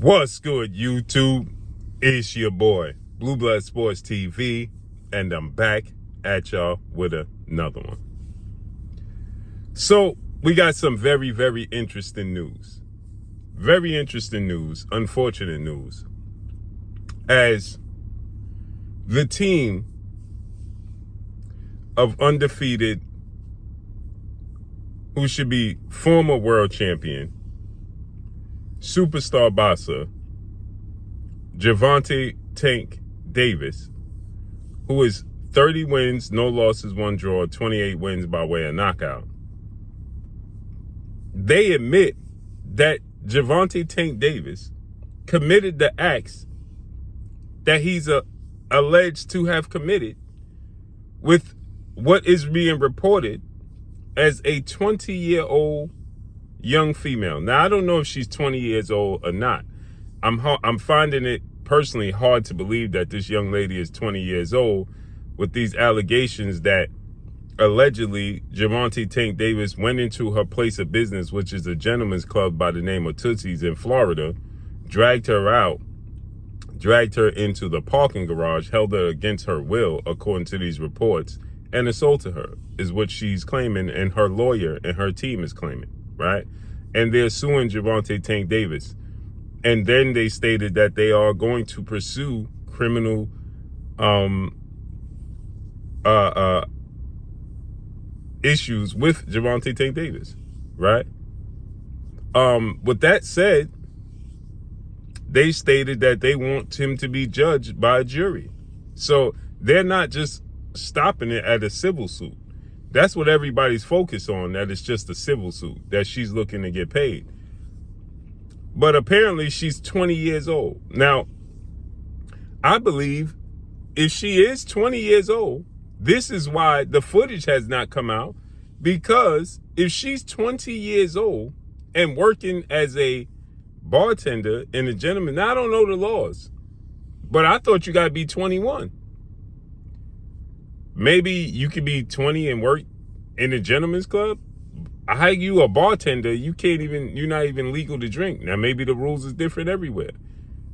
What's good, YouTube? It's your boy, Blue Blood Sports TV, and I'm back at y'all with another one. So, we got some very, very interesting news. Very interesting news, unfortunate news. As the team of undefeated, who should be former world champion, superstar boxer, Gervonta Tank Davis, who is 30 wins, no losses, 1 draw, 28 wins by way of knockout. They admit that Gervonta Tank Davis committed the acts that he's alleged to have committed with what is being reported as a 20-year-old young female. Now, I don't know if she's 20 years old or not. I'm finding it personally hard to believe that this young lady is 20 years old with these allegations that allegedly Gervonta Tank Davis went into her place of business, which is a gentleman's club by the name of Tootsie's in Florida, dragged her out, dragged her into the parking garage, held her against her will, according to these reports, and assaulted her, is what she's claiming, and her lawyer and her team is claiming, right? And they're suing Gervonta Tank Davis. And then they stated that they are going to pursue criminal issues with Gervonta Tank Davis, right? With that said, they stated that they want him to be judged by a jury. So they're not just stopping it at a civil suit. That's what everybody's focused on, that it's just a civil suit, that she's looking to get paid. But apparently she's 20 years old. Now, I believe if she is 20 years old, this is why the footage has not come out, because if she's 20 years old and working as a bartender and a gentleman, now I don't know the laws, but I thought you got to be 21. Maybe you could be 20 and work in a gentleman's club. How you a bartender, you're not even legal to drink. Now, maybe the rules is different everywhere.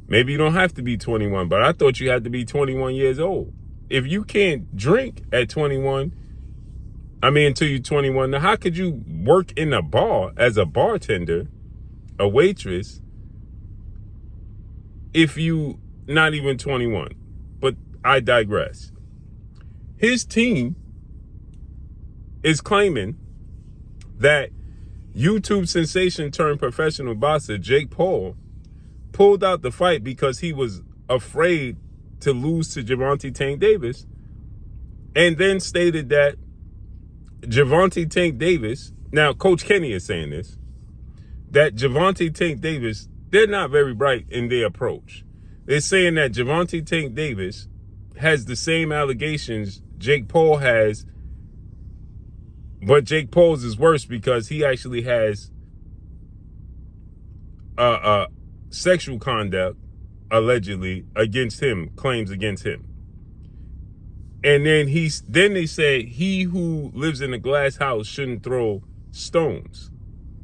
Maybe you don't have to be 21, but I thought you had to be 21 years old. If you can't drink at 21, until you're 21, now how could you work in a bar as a bartender, a waitress, if you not even 21? But I digress. His team is claiming that YouTube sensation turned professional boxer Jake Paul pulled out the fight because he was afraid to lose to Gervonta Tank Davis, and then stated that Gervonta Tank Davis, now Coach Kenny is saying this, that Gervonta Tank Davis, they're not very bright in their approach. They're saying that Gervonta Tank Davis has the same allegations Jake Paul has, but Jake Paul's is worse because he actually has sexual conduct, allegedly, against him, claims against him. And then they say he who lives in a glass house shouldn't throw stones,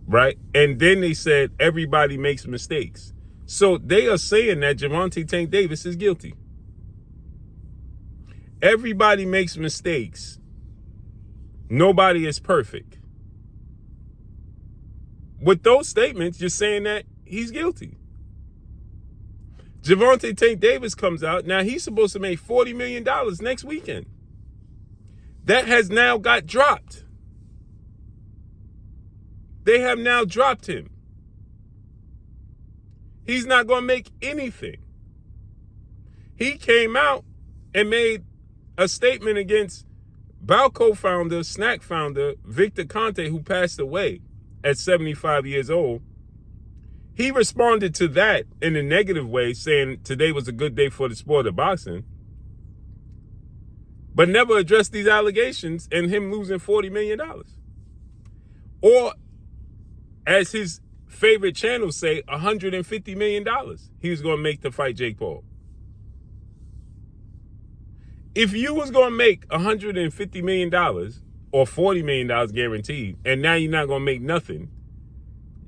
right? And then they said everybody makes mistakes. So they are saying that Gervonta Tank Davis is guilty. Everybody makes mistakes. Nobody is perfect. With those statements, you're saying that he's guilty. Gervonta Tank Davis comes out. Now, he's supposed to make $40 million next weekend. That has now got dropped. They have now dropped him. He's not going to make anything. He came out and made a statement against Balco founder, snack founder, Victor Conte, who passed away at 75 years old. He responded to that in a negative way, saying today was a good day for the sport of boxing, but never addressed these allegations and him losing $40 million. Or, as his favorite channels say, $150 million he was going to make to fight Jake Paul. If you was going to make $150 million or $40 million guaranteed, and now you're not going to make nothing,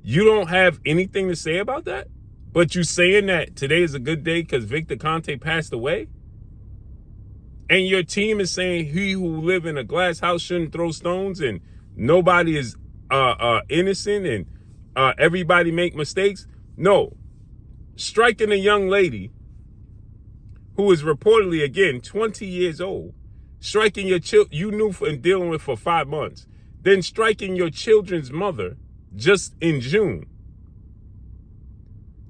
you don't have anything to say about that? But you saying that today is a good day because Victor Conte passed away? And your team is saying he who live in a glass house shouldn't throw stones and nobody is innocent and everybody make mistakes? No. Striking a young lady who is reportedly, again, 20 years old, striking your you knew and dealing with for 5 months, then striking your children's mother just in June,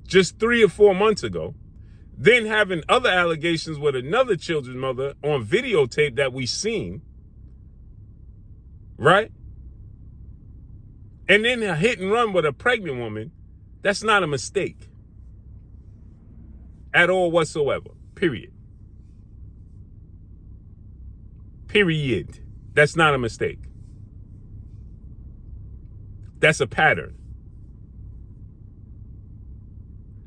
just 3 or 4 months ago, then having other allegations with another children's mother on videotape that we've seen, right? And then a hit and run with a pregnant woman, that's not a mistake at all whatsoever, period. Period. That's not a mistake. That's a pattern.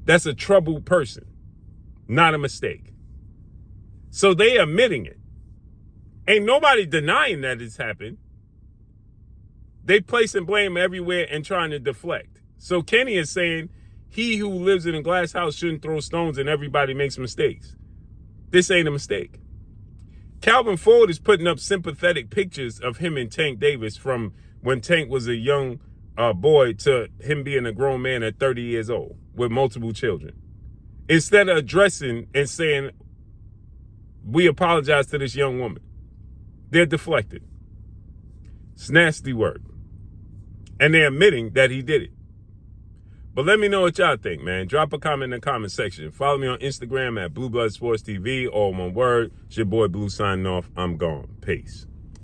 That's a troubled person, not a mistake. So they admitting it. Ain't nobody denying that it's happened. They placing blame everywhere and trying to deflect. So Kenny is saying he who lives in a glass house shouldn't throw stones and everybody makes mistakes. This ain't a mistake. Calvin Ford is putting up sympathetic pictures of him and Tank Davis from when Tank was a young boy to him being a grown man at 30 years old with multiple children. Instead of addressing and saying, we apologize to this young woman, they're deflecting. It's nasty work. And they're admitting that he did it. But let me know what y'all think, man. Drop a comment in the comment section. Follow me on Instagram at Blue Blood Sports TV, all one word. It's your boy Blue signing off. I'm gone. Peace.